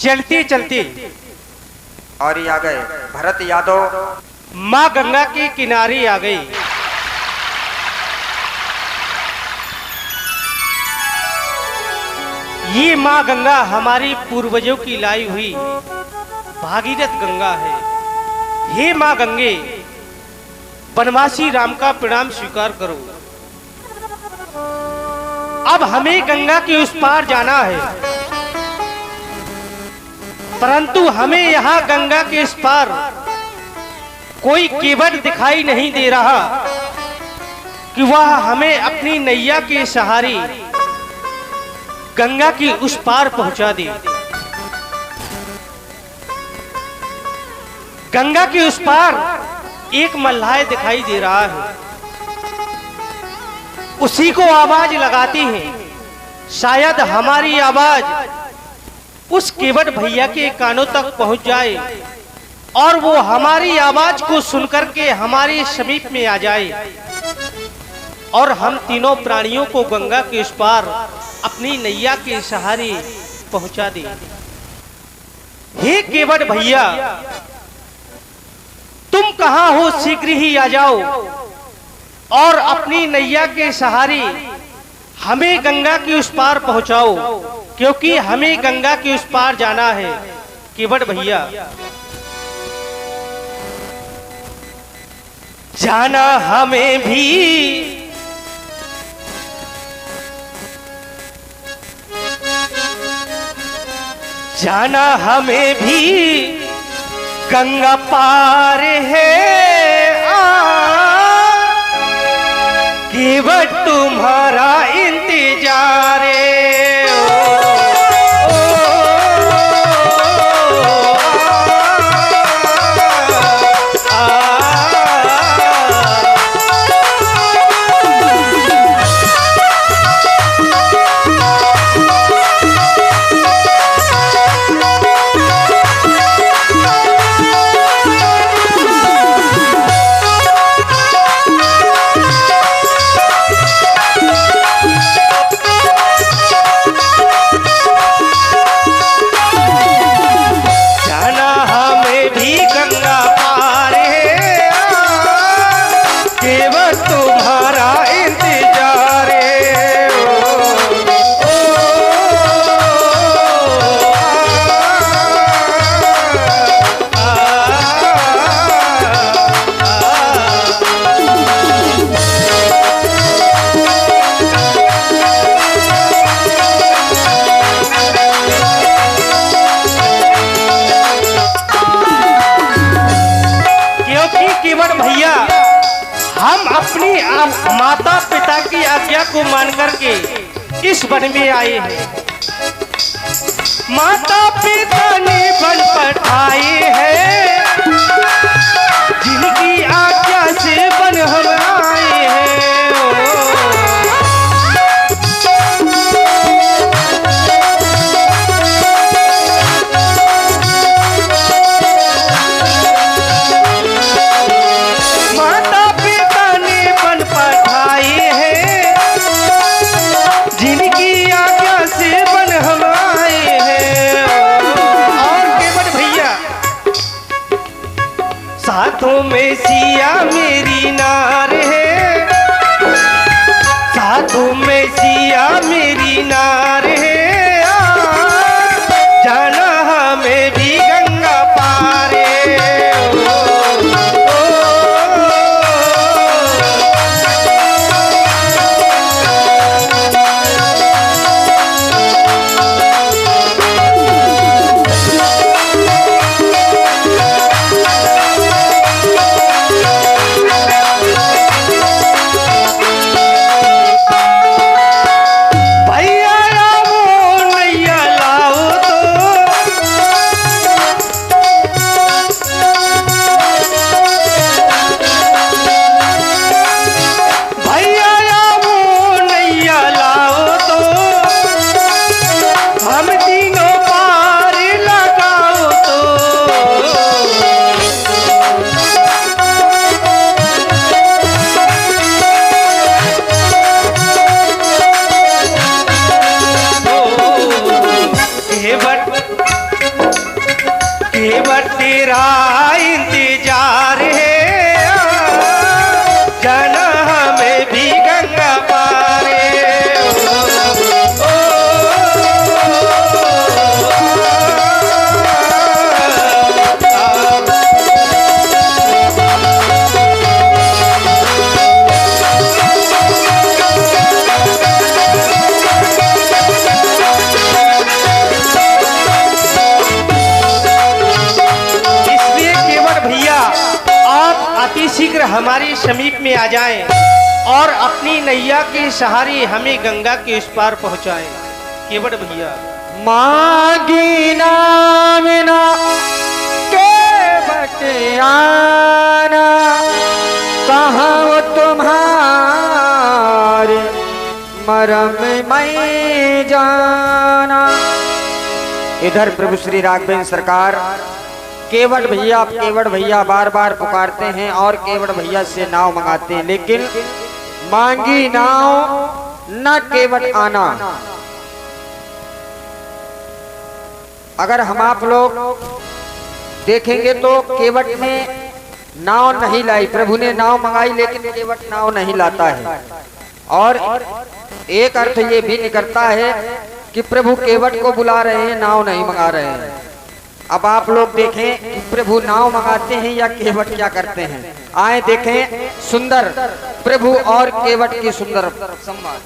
चलती चलती और ही आ गए भरत यादव माँ गंगा की किनारे आ गई। ये माँ गंगा हमारी पूर्वजों की लाई हुई भागीरथ गंगा है। हे माँ गंगे, वनवासी राम का प्रणाम स्वीकार करो। अब हमें गंगा के उस पार जाना है, परंतु हमें यहाँ गंगा के इस पार कोई केवट दिखाई नहीं दे रहा कि वह हमें अपनी नैया के सहारे गंगा की उस पार पहुंचा दे। गंगा के उस पार एक मल्लाह दिखाई दे रहा है, उसी को आवाज लगाती है। शायद हमारी आवाज उस केवट भैया के कानों तक पहुंच जाए और वो हमारी आवाज को सुनकर के हमारे समीप में आ जाए और हम तीनों प्राणियों को गंगा के उस पार अपनी नैया के सहारे पहुंचा दे। हे केवट भैया, तुम कहां हो? शीघ्र ही आ जाओ और अपनी नैया के सहारे हमें गंगा के उस पार पहुंचाओ, क्योंकि हमें गंगा के उस पार जाना है। केवट भैया, जाना हमें भी जाना हमें भी गंगा पार है। केवट तुम्हारा इंतजार माता पिता की आज्ञा को मान करके इस वन में आए हैं। माता पिता ने वन पठाए हैं, जिनकी आज्ञा से वन हम आए हैं। साथों में सिया मेरी नार है, साथों में सिया मेरी नार है। जाना हमें भी गंगा पार भैया तेरा इंतजार है, जाना हमें भी गंगा पार शीघ्र हमारे समीप में आ जाएं और अपनी नैया के सहारे हमें गंगा के उस पार पहुंचाएं। केवट भैया मांगी नाम ना केवट आना, कहाँ तुम्हारे मरम मैं जाना। इधर प्रभु श्री राघवेंद्र सरकार केवट भैया बार बार पुकारते हैं और केवट भैया से नाव मंगाते हैं, लेकिन मांगी नाव न केवट आना। अगर हम आप लोग देखेंगे तो केवट ने नाव नहीं लाई, प्रभु ने नाव मंगाई लेकिन केवट नाव नहीं लाता है। और एक अर्थ ये भी निकलता है कि प्रभु केवट को बुला रहे हैं, नाव नहीं मंगा रहे हैं। अब आप लोग देखें कि प्रभु नाव मंगाते हैं या केवट क्या करते हैं। आए देखें सुंदर प्रभु और केवट की सुंदर संवाद।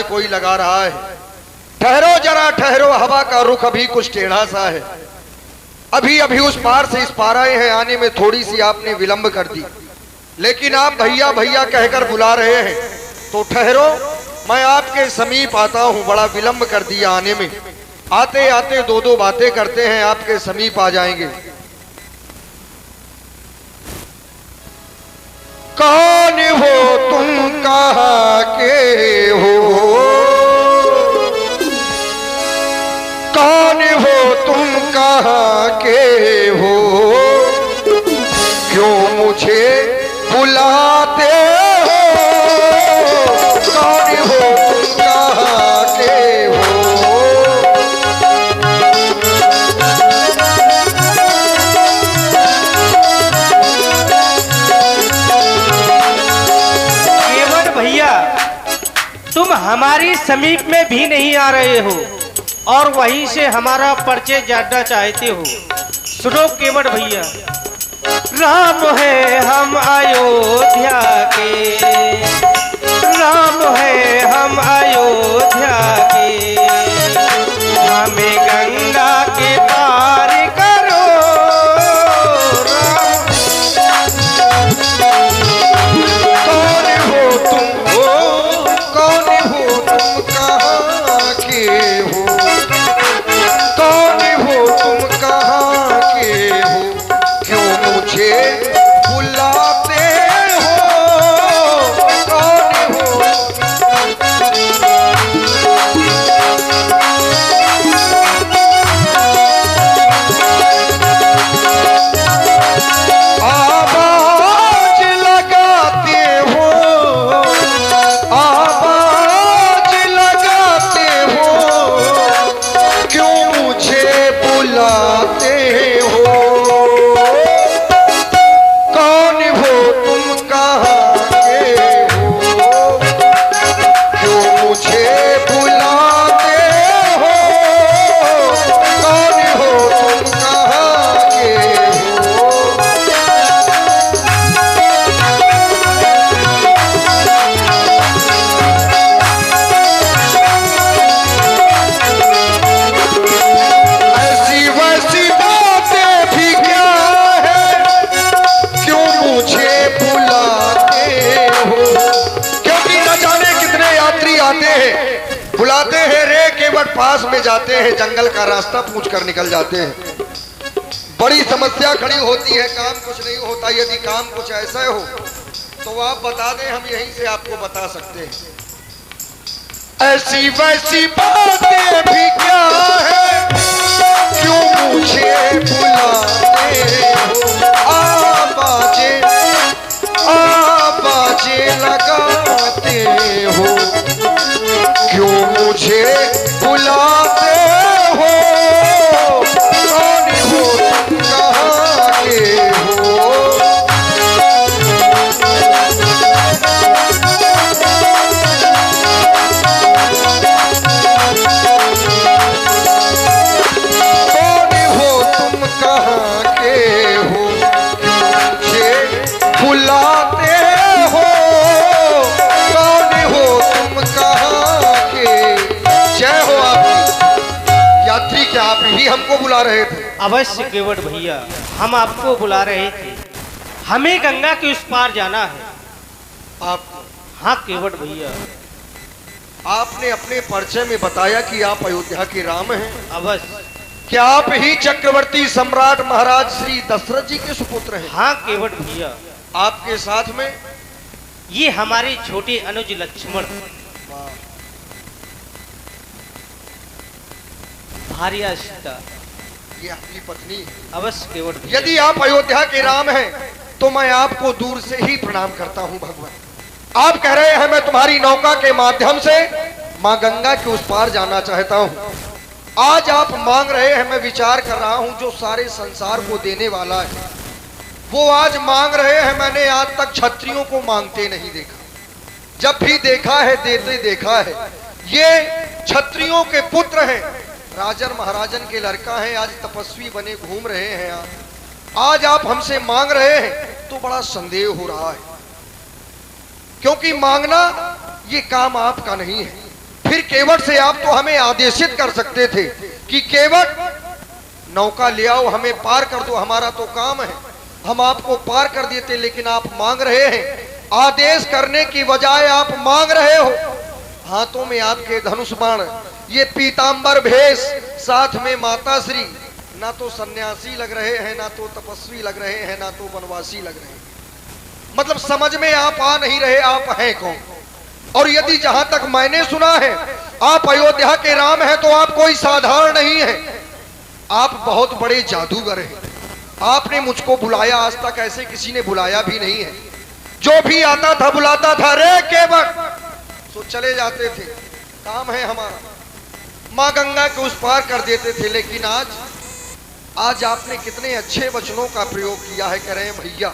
कोई लगा रहा है, ठहरो जरा ठहरो, हवा का रुख अभी कुछ टेढ़ा सा है। अभी अभी उस पार से इस पार आए हैं, आने में थोड़ी सी आपने विलंब कर दी, लेकिन आप भैया भैया कहकर बुला रहे हैं तो ठहरो, मैं आपके समीप आता हूं। बड़ा विलंब कर दिया आने में, आते आते दो दो बातें करते हैं, आपके समीप आ जाएंगे। कौन हो तुम, कहाँ के हो, कौन हो तुम, कहाँ के हो, क्यों मुझे बुलाते हो, कौन हो तुम, कहाँ के हो। तुम हमारी समीप में भी नहीं आ रहे हो और वहीं से हमारा परिचय जानना चाहते हो। सुनो केवट भैया, राम है हम अयोध्या के, राम है हम अयोध्या के, हमें गंगा के पार करो राम। कौन हो तुम, कौन हो तुम, कहाँ के हो, कौन हो तुम, कहाँ के हो, क्यों मुझे बुलाते हो, कौन हो। आवाज लगाते हो, आवाज लगाते हो, क्यों मुझे बुलाते हो, कौन हो तुम, कहाँ के हो, क्यों मुझे बुलाते हो, कौन हो तुम, कहाँ के हो। ऐसी वैसी बातें भी क्या है, क्यों मुझे बुलाते हो, क्योंकि न जाने कितने यात्री आते हैं, बुलाते हैं रे केवट, पास में जाते हैं, जंगल का रास्ता पूछ कर निकल जाते हैं। बड़ी समस्या खड़ी होती है, काम कुछ नहीं होता। यदि काम कुछ ऐसा हो तो आप बता दें, हम यहीं से आपको बता सकते हैं। ऐसी वैसी बातें भी क्या है, क्यों मुझे बुलाते हो, आवाजे आवाजे लगाते हो, क्यों मुझे बुलाते हो, क्या आप ही हमको बुला रहे थे? अवश्य केवट भैया, हम आपको बुला रहे थे। हमें गंगा के उस पार जाना है। आप हाँ केवट भैया। आपने अपने परिचय में बताया कि आप अयोध्या के राम हैं। अवश्य। क्या आप ही चक्रवर्ती सम्राट महाराज श्री दशरथ जी के सुपुत्र हैं? हाँ केवट भैया। आपके साथ में ये हमारे छोटे अनुज लक्ष्मण, भार्या सीता, ये आपकी पत्नी है। अवश्य केवट भैया। यदि आप अयोध्या के राम हैं तो मैं आपको दूर से ही प्रणाम करता हूं भगवान। आप कह रहे हैं मैं तुम्हारी नौका के माध्यम से मां गंगा के उस पार जाना चाहता हूं। आज आप मांग रहे हैं, मैं विचार कर रहा हूं, जो सारे संसार को देने वाला है वो आज मांग रहे हैं। मैंने आज तक क्षत्रियों को मांगते नहीं देखा, जब भी देखा है देते देखा है। ये क्षत्रियों के पुत्र हैं, राजन महाराजन के लड़का हैं, आज तपस्वी बने घूम रहे हैं। आज आप हमसे मांग रहे हैं तो बड़ा संदेह हो रहा है, क्योंकि मांगना ये काम आपका नहीं है। फिर केवट से आप तो हमें आदेशित कर सकते थे कि केवट नौका ले आओ, हमें पार कर दो, हमारा तो काम है, हम आपको पार कर देते। लेकिन आप मांग रहे हैं, आदेश करने की बजाय आप मांग रहे हो। हाथों में आपके धनुष बाण, ये पीतांबर भेष, साथ में माता श्री, ना तो सन्यासी लग रहे हैं, ना तो तपस्वी लग रहे हैं, ना तो वनवासी लग रहे हैं। मतलब समझ में आप आ नहीं रहे आप हैं कौन। और यदि जहां तक मैंने सुना है आप अयोध्या के राम हैं तो आप कोई साधारण नहीं है, आप बहुत बड़े जादूगर हैं। आपने मुझको बुलाया, आज तक ऐसे किसी ने बुलाया भी नहीं है। जो भी आता था बुलाता था रे केवट, तो चले जाते थे, काम है हमारा, मां गंगा के उस पार कर देते थे। लेकिन आज आपने कितने अच्छे वचनों का प्रयोग किया है। कह रहे हैं भैया,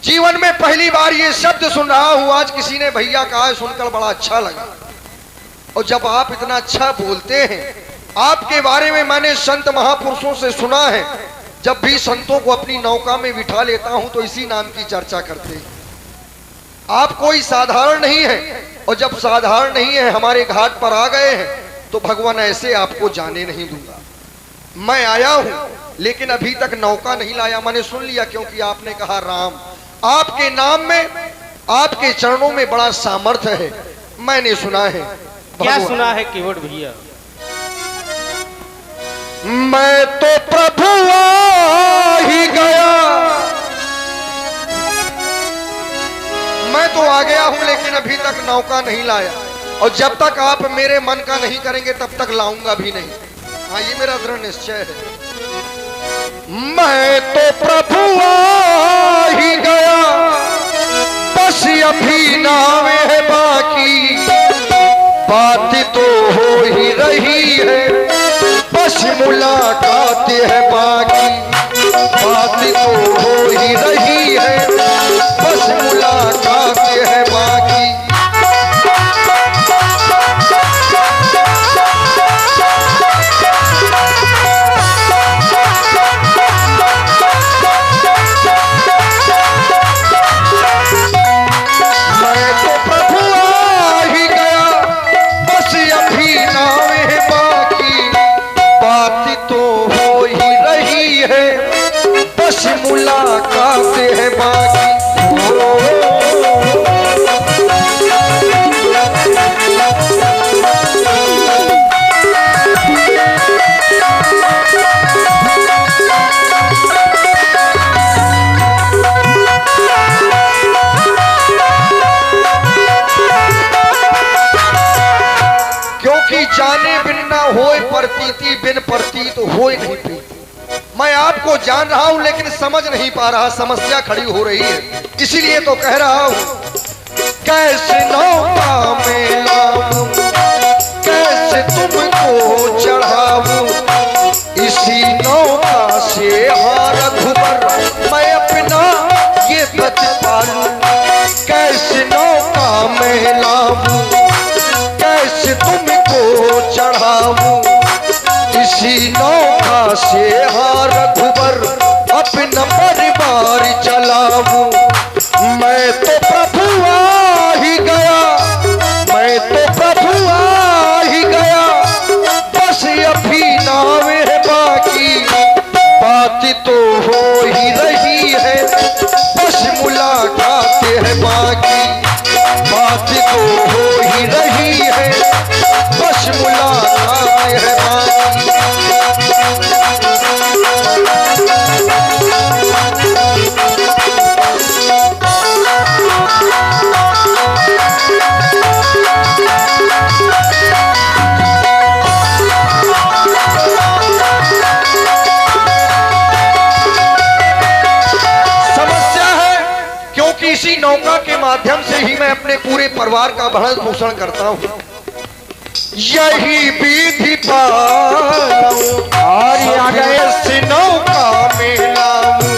जीवन में पहली बार ये शब्द सुन रहा हूं, आज किसी ने भैया कहा है, सुनकर बड़ा अच्छा लगा। और जब आप इतना अच्छा बोलते हैं, आपके बारे में मैंने संत महापुरुषों से सुना है, जब भी संतों को अपनी नौका में बिठा लेता हूं तो इसी नाम की चर्चा करते हैं। आप कोई साधारण नहीं है, और जब साधारण नहीं है हमारे घाट पर आ गए हैं तो भगवान ऐसे आपको जाने नहीं दूंगा। मैं आया हूं लेकिन अभी तक नौका नहीं लाया। मैंने सुन लिया, क्योंकि आपने कहा राम, आपके नाम में, आपके चरणों में बड़ा सामर्थ्य है, मैंने सुना है। क्या सुना है केवट भैया? मैं तो प्रभु आ ही गया, मैं तो आ गया हूं लेकिन अभी तक नौका नहीं लाया, और जब तक आप मेरे मन का नहीं करेंगे तब तक लाऊंगा भी नहीं। हाँ, ये मेरा दृढ़ निश्चय है। मैं तो प्रभु आ ही गया, बस अभी नाम है बाकी, बात तो हो ही रही है, बस मुलाकात है बाकी, बात तो हो ही रही है, बस मुलाकात है बाकी। मुलाकात है बाकी। क्योंकि जाने बिन ना होए प्रतीति, बिन प्रतीत होए नहीं प्रीति। मैं आपको जान रहा हूं लेकिन समझ नहीं पा रहा, समस्या खड़ी हो रही है, इसीलिए तो कह रहा हूं। कैसे नौका में लाऊं, कैसे तुमको चढ़ाऊं, इसी नौका से हार रघुबर मैं अपना ये व्रत पालूं। कैसे नौका में लाऊं, कैसे तुमको चढ़ाऊं, इसी नौका से हार रघुबर अपना परिवार चलाऊं। मैं तो प्रभु आ ही गया, मैं तो प्रभु आ ही गया, बस अभी ना तो हो ही रही है, बस मुलाकात है बाकी। बात तो हो ही रही है, बस मुलाकात है बाकी। इसी नौका के माध्यम से ही मैं अपने पूरे परिवार का भरण पोषण करता हूँ। यही विधि और गए नौका में लाऊं,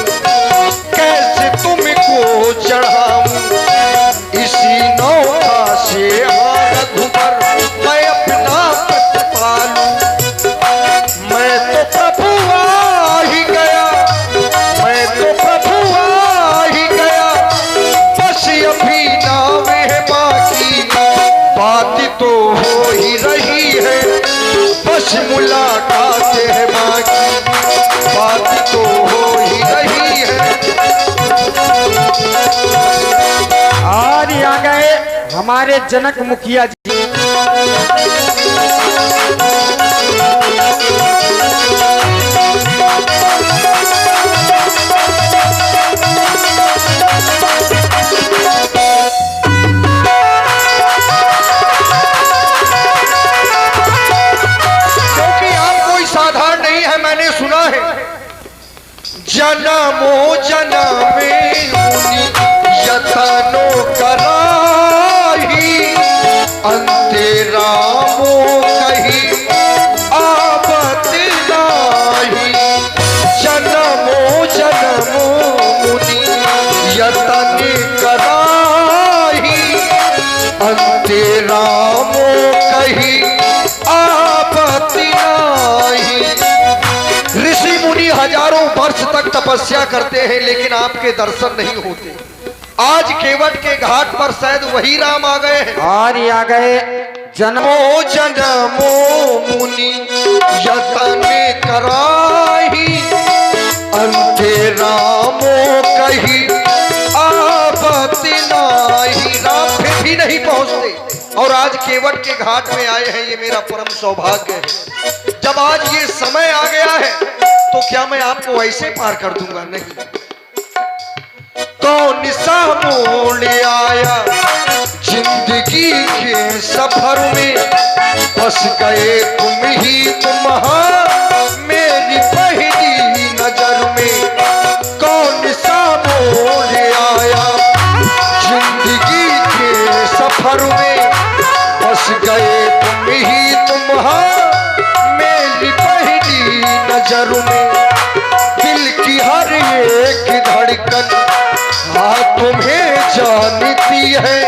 कैसे तुमको चढ़ाऊं, इसी नौका से रघुबर मैं अपना पत पालूं। मैं तो प्रभु आ ही गया, मैं तो प्रभु आ ही गया, अभी नाम है बाकी। बात तो हो ही रही है, बस मुलाकात है बाकी। बात तो हो ही रही है। और आ गए हमारे जनक मुखिया जी। जनमो जनमे मुनि यतनो कराही, अंते रामो कही आबत नाही। जनमो जनमो मुनि यतन कराही, अंते रामो कही आबत नाही। ऋषि मुनि हजारों वर्ष तक तपस्या करते हैं लेकिन आपके दर्शन नहीं होते। आज केवट के घाट पर शायद वही राम आ गए हैं। और आ गए जन्मो जन्मो मुनि यतन कराही, अंते रामो कही आबत नाही। राम फिर भी नहीं पहुंचते और आज केवट के घाट में आए हैं, ये मेरा परम सौभाग्य है। जब आज ये समय आ गया है तो क्या मैं आपको ऐसे पार कर दूंगा? नहीं। कौन सा मोड़ आया जिंदगी के सफर में, फंस गए तुम ही तुम मेरी पहली नजर में। कौन सा मोड़ आया जिंदगी के सफर में, फंस गए तुम ही तुम मेरी पहली नजर में। दिल की हर एक धड़कन हाँ तुम्हें जानती है,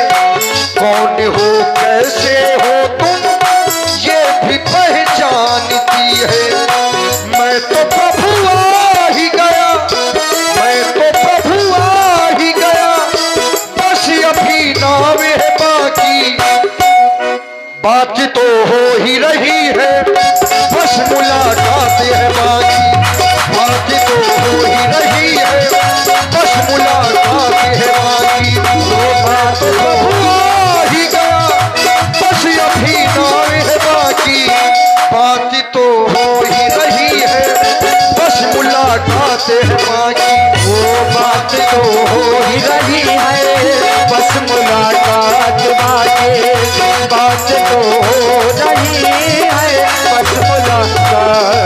कौन हो कैसे हो तुम ये भी पहचानती है। मैं तो प्रभु आ ही गया, मैं तो प्रभु आ ही गया, बस अभी नाम है बाकी। बात तो हो ही रही है, बस मुलाकात है बाकी। बात तो हो ही रही है, बस मुलाकात है बाकी। वो बात तो हो ही गया, बस अभी नाम है बाकी। बात तो हो ही रही है, बस मुलाकात है बाकी। वो बात तो हो ही रही है, बस मुलाकात बाकी। बात तो हो रही है, बस मुलाकात